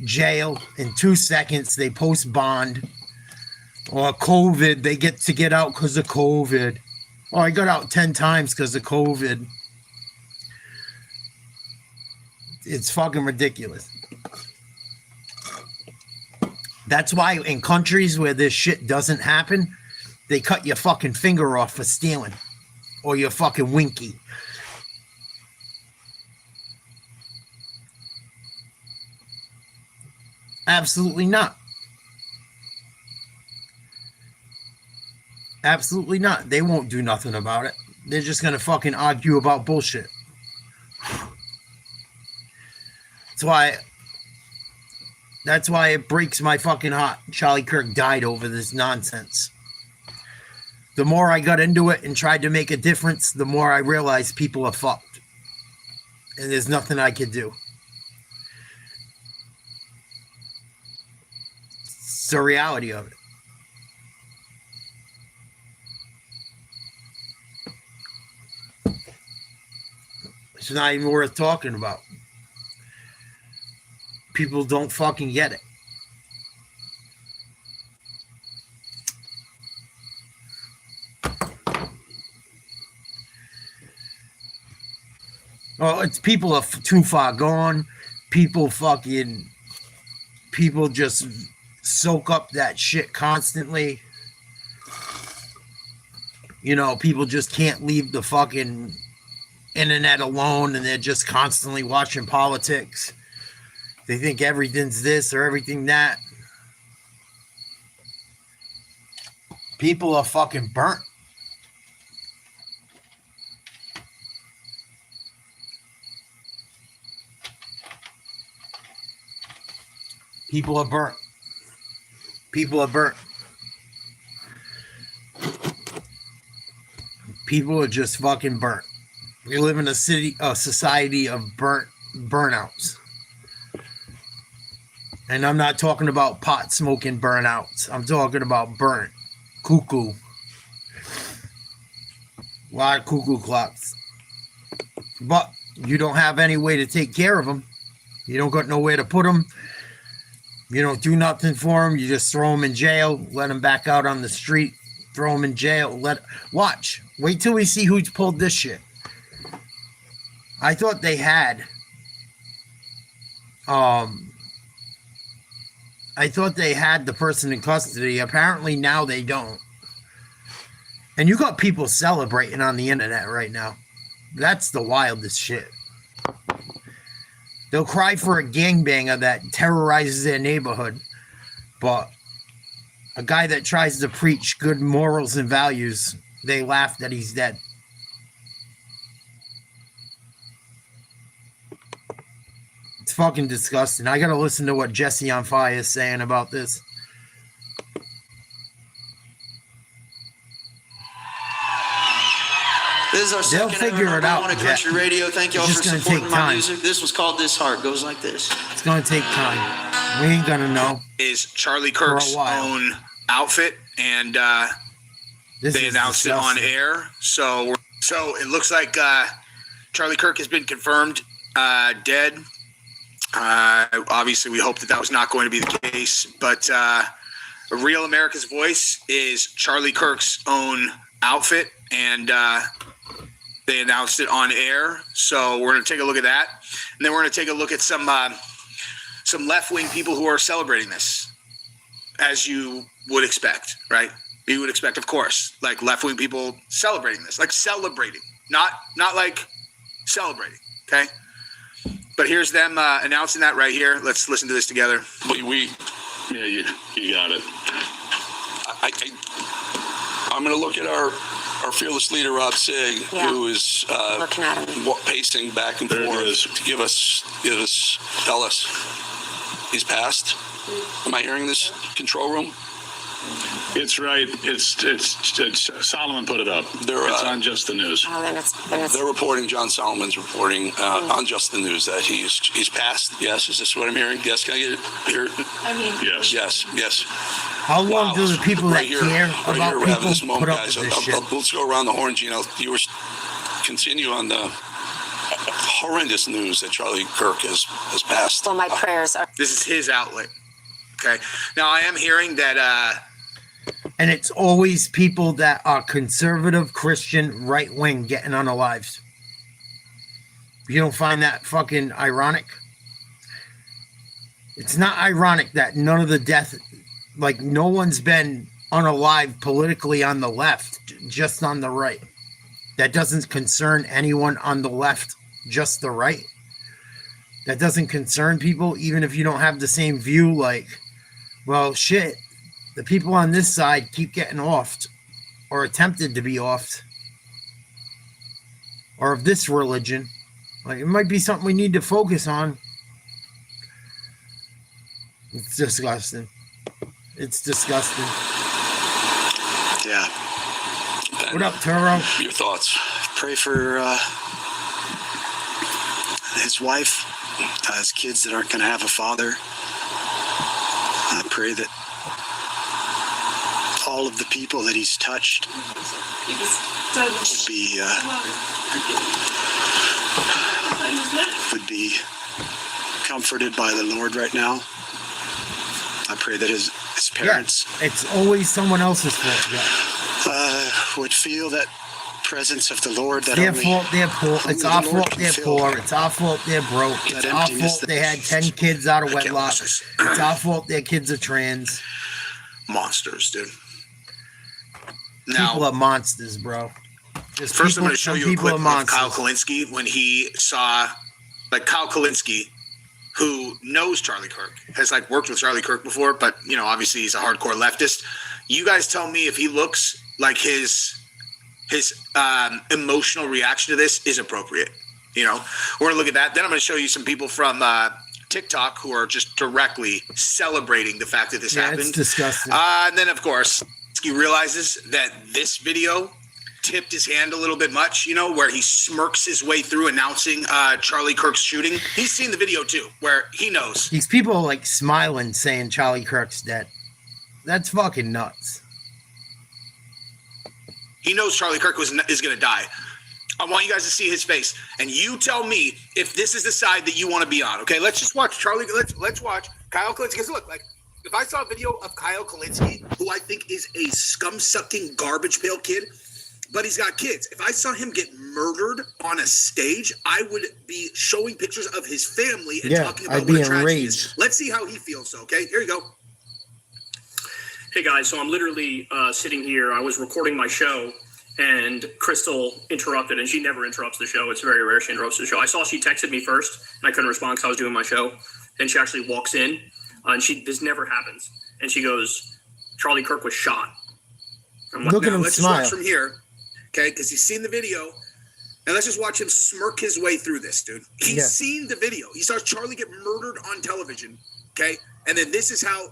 jail in 2 seconds. They post bond. Or COVID, they get to get out because of COVID. Oh, I got out 10 times because of COVID. It's fucking ridiculous. That's why in countries where this shit doesn't happen, they cut your fucking finger off for stealing. Or your fucking winky. Absolutely not. Absolutely not. They won't do nothing about it. They're just going to fucking argue about bullshit. That's why it breaks my fucking heart. Charlie Kirk died over this nonsense. The more I got into it and tried to make a difference, the more I realized people are fucked. And there's nothing I could do. It's the reality of it. It's not even worth talking about. People don't fucking get it. Well, it's people are too far gone. People just soak up that shit constantly. You know, people just can't leave the fucking internet alone, and they're just constantly watching politics. They think everything's this or everything that. People are fucking burnt. People are burnt. People are burnt. People are just fucking burnt. We live in a society of burnouts. And I'm not talking about pot smoking burnouts. I'm talking about burnt. Cuckoo. A lot of cuckoo clocks. But you don't have any way to take care of them. You don't got nowhere to put them. You don't do nothing for them. You just throw them in jail, let them back out on the street, throw them in jail. Watch. Wait till we see who's pulled this shit. I thought they had. I thought they had the person in custody. Apparently now they don't. And you got people celebrating on the internet right now. That's the wildest shit. They'll cry for a gangbanger that terrorizes their neighborhood, but a guy that tries to preach good morals and values, they laugh that he's dead. It's fucking disgusting. I gotta listen to what Jesse on Fire is saying about this. This is our They'll second figure ever it out. on Country Radio. Thank y'all for supporting my music. This was called This Heart Goes Like This. It's gonna take time. We ain't gonna know. Is Charlie Kirk's own outfit, and they announced it on air. So it looks like Charlie Kirk has been confirmed dead. Obviously, we hope that was not going to be the case. But Real America's Voice is Charlie Kirk's own outfit, and they announced it on air. So we're going to take a look at that, and then we're going to take a look at some left-wing people who are celebrating this, as you would expect, right? You would expect, of course, like left-wing people celebrating this, like celebrating, not like celebrating, okay? But here's them announcing that right here. Let's listen to this together. Yeah, you got it. I'm going to look at our fearless leader, Rob Sig, who is looking at him, pacing back and forth to tell us he's passed. Am I hearing this, control room? It's right. It's Solomon put it up. It's on Just the News. Oh, then it's They're reporting. John Solomon's reporting on Just the News that he's passed. Yes, is this what I'm hearing? Yes, can I get it here? Yes. How long do the people that care about people this moment, put up guys? with this shit? Let's go around the horn, Gino. You were continue on the horrendous news that Charlie Kirk has passed. Well, my prayers are. This is his outlet. Okay. Now I am hearing that. And it's always people that are conservative, Christian, right wing getting unalived. You don't find that fucking ironic? It's not ironic that none of the death, like no one's been unalived politically on the left, just on the right. That doesn't concern anyone on the left, just the right. That doesn't concern people, even if you don't have the same view, like, well, shit. The people on this side keep getting offed or attempted to be offed, or of this religion. Like, it might be something we need to focus on. It's disgusting. It's disgusting. Yeah. What up, Turo? Your thoughts? Pray for his wife, his kids that aren't going to have a father. I pray that all of the people that he's touched would be comforted by the Lord right now. I pray that his parents it's always someone else's fault. Would feel that presence of the Lord. That their fault they're poor. It's our fault they're poor. It's our fault they're broke. It's our fault they had 10 kids out of wedlock. It's our fault their kids are trans. Monsters, dude. Now, people are monsters, bro. First, I'm going to show you a clip of Kyle Kulinski when he saw, like, Kyle Kulinski, who knows Charlie Kirk, has like worked with Charlie Kirk before, but obviously he's a hardcore leftist. You guys tell me if he looks like his emotional reaction to this is appropriate. We're gonna look at that. Then I'm gonna show you some people from TikTok who are just directly celebrating the fact that this happened. It's disgusting. And then of course he realizes that this video tipped his hand a little bit much, where he smirks his way through announcing Charlie Kirk's shooting. He's seen the video too, where he knows. These people like smiling saying Charlie Kirk's dead. That's fucking nuts. He knows Charlie Kirk is going to die. I want you guys to see his face, and you tell me if this is the side that you want to be on. Okay, let's just watch Charlie. Let's watch Kyle Kulinski. Because look, like if I saw a video of Kyle Kulinski, who I think is a scum-sucking garbage pail kid, but he's got kids. If I saw him get murdered on a stage, I would be showing pictures of his family and talking about what a tragedy is. Let's see how he feels. Okay, here you go. Hey guys, so I'm literally sitting here. I was recording my show, and Crystal interrupted, and she never interrupts the show. It's very rare she interrupts the show. I saw she texted me first, and I couldn't respond because I was doing my show. Then she actually walks in, and this never happens. And she goes, "Charlie Kirk was shot." I'm like, look at him let's smile. Just watch from here, okay? Because he's seen the video, and let's just watch him smirk his way through this, dude. He's seen the video. He saw Charlie get murdered on television, okay? And then this is how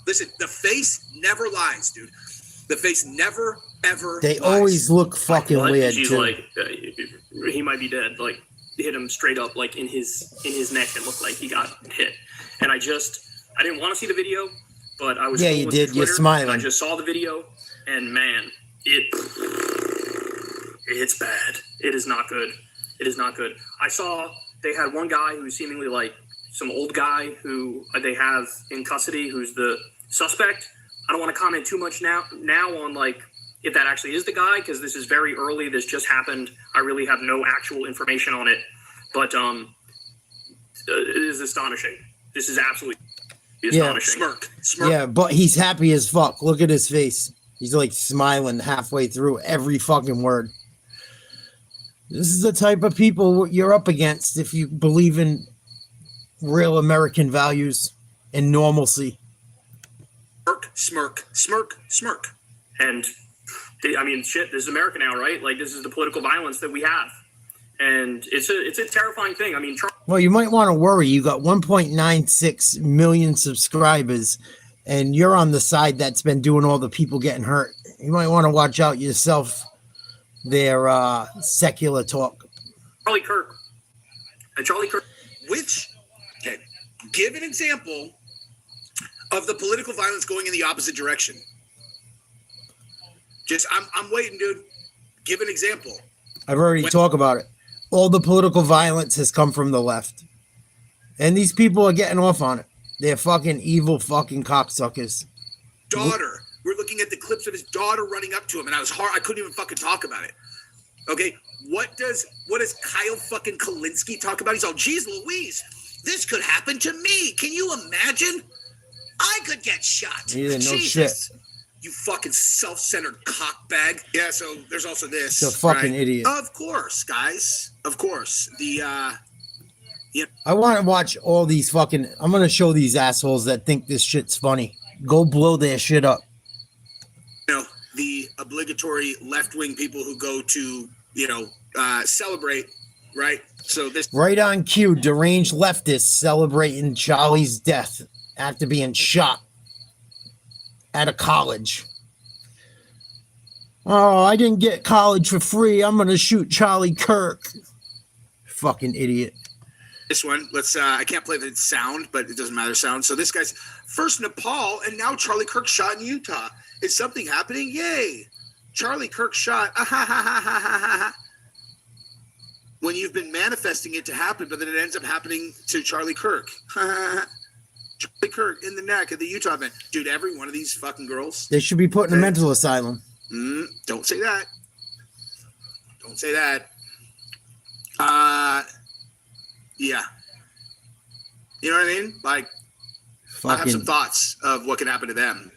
Listen, the face never lies, dude. The face never, ever They lies. always look fucking weird, She's too. like, he might be dead. Like, hit him straight up, like, in his neck. It looked like he got hit. And I didn't want to see the video, but I was you did. You're smiling. I just saw the video, and man, it's bad. It is not good. It is not good. I saw they had one guy who seemingly like some old guy who they have in custody who's the suspect. I don't want to comment too much now on like if that actually is the guy, because this is very early. This just happened. I really have no actual information on it, but it is astonishing. This is absolutely astonishing. Smirk. Yeah, but he's happy as fuck. Look at his face. He's like smiling halfway through every fucking word. This is the type of people you're up against if you believe in real American values and normalcy. Smirk. And I mean, shit, this is America now, right? Like, this is the political violence that we have. And it's a terrifying thing. I mean, well, you might want to worry. You got 1.96 million subscribers, and you're on the side that's been doing all the people getting hurt. You might want to watch out yourself. Their secular talk. Charlie Kirk. Give an example of the political violence going in the opposite direction. I'm waiting, dude. Give an example. I've already talked about it. All the political violence has come from the left. And these people are getting off on it. They're fucking evil fucking cocksuckers. Daughter. We're looking at the clips of his daughter running up to him, and I couldn't even fucking talk about it. Okay, what does Kyle fucking Kulinski talk about? He's all, geez Louise, this could happen to me. Can you imagine? I could get shot. He didn't know Jesus. shit. You fucking self-centered cockbag. Yeah, so there's also this. He's a fucking idiot. Of course, guys. Of course. I want to watch all these fucking... I'm going to show these assholes that think this shit's funny. Go blow their shit up. The obligatory left-wing people who go to, celebrate, right? So this... Right on cue, deranged leftists celebrating Charlie's death after being shot at a college. Oh, I didn't get college for free. I'm going to shoot Charlie Kirk. Fucking idiot. This one, I can't play the sound, but it doesn't matter sound. So this guy's first Nepal, and now Charlie Kirk shot in Utah. Is something happening? Yay. Charlie Kirk shot. When you've been manifesting it to happen, but then it ends up happening to Charlie Kirk. Charlie Kirk in the neck at the Utah event. Dude, every one of these fucking girls. They should be put in a mental asylum. Don't say that. Don't say that. Yeah. You know what I mean? Like, I have some thoughts of what can happen to them.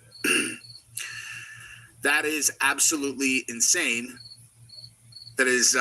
That is absolutely insane. That is,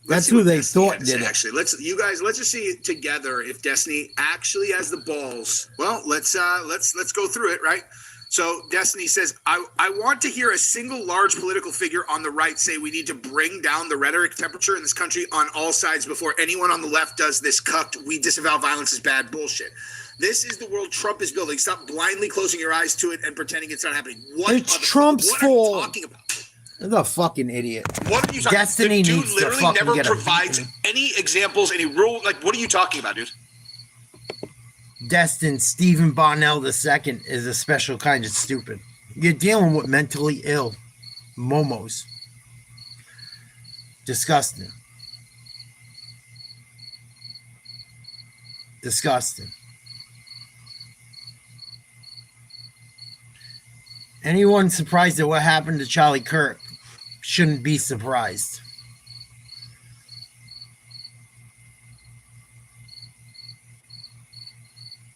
that's who they thought did it. Actually, let's just see together if Destiny actually has the balls. Well, let's go through it, right? So Destiny says, I want to hear a single large political figure on the right say we need to bring down the rhetoric temperature in this country on all sides before anyone on the left does this cucked, we disavow violence is bad bullshit. This is the world Trump is building. Stop blindly closing your eyes to it and pretending it's not happening. It's Trump's fault. What are you talking about? The fucking idiot. What are you talking about? Destiny the dude needs literally to fucking never get provides any examples, any rule. Like, what are you talking about, dude? Destin Stephen Bonnell II is a special kind of stupid. You're dealing with mentally ill momos. Disgusting. Disgusting. Anyone surprised at what happened to Charlie Kirk shouldn't be surprised.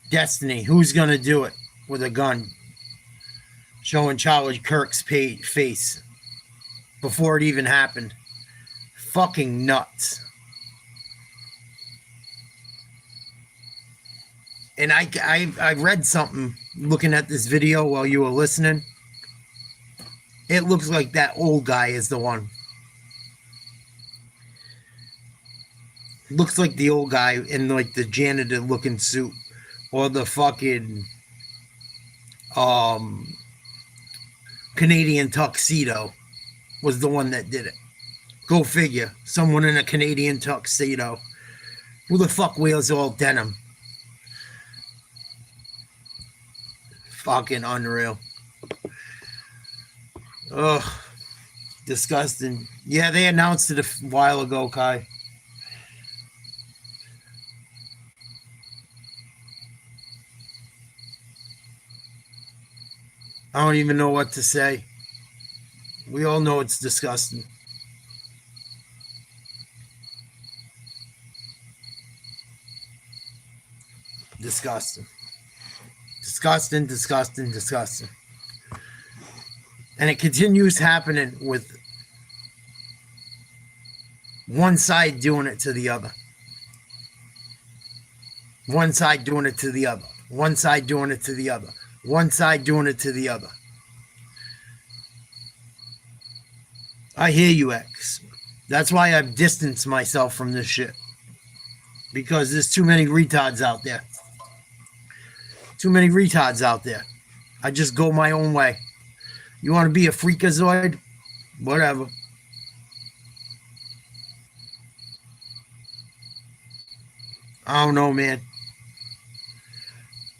Destiny, who's going to do it with a gun? Showing Charlie Kirk's face before it even happened. Fucking nuts. And I read something looking at this video while you were listening. It looks like that old guy is the one. Looks like the old guy in like the janitor looking suit. Or the fucking Canadian tuxedo was the one that did it. Go figure. Someone in a Canadian tuxedo. Who the fuck wears all denim? Fucking unreal. Ugh. Disgusting. Yeah, they announced it a while ago, Kai. I don't even know what to say. We all know it's disgusting. Disgusting. Disgusting, disgusting, disgusting. And it continues happening with one side doing it to the other. One side doing it to the other. One side doing it to the other. One side doing it to the other. I hear you, X. That's why I've distanced myself from this shit. Because there's too many retards out there. Too many retards out there. I just go my own way. You want to be a freakazoid? Whatever. I don't know, man.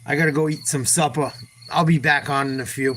I gotta go eat some supper. I'll be back on in a few.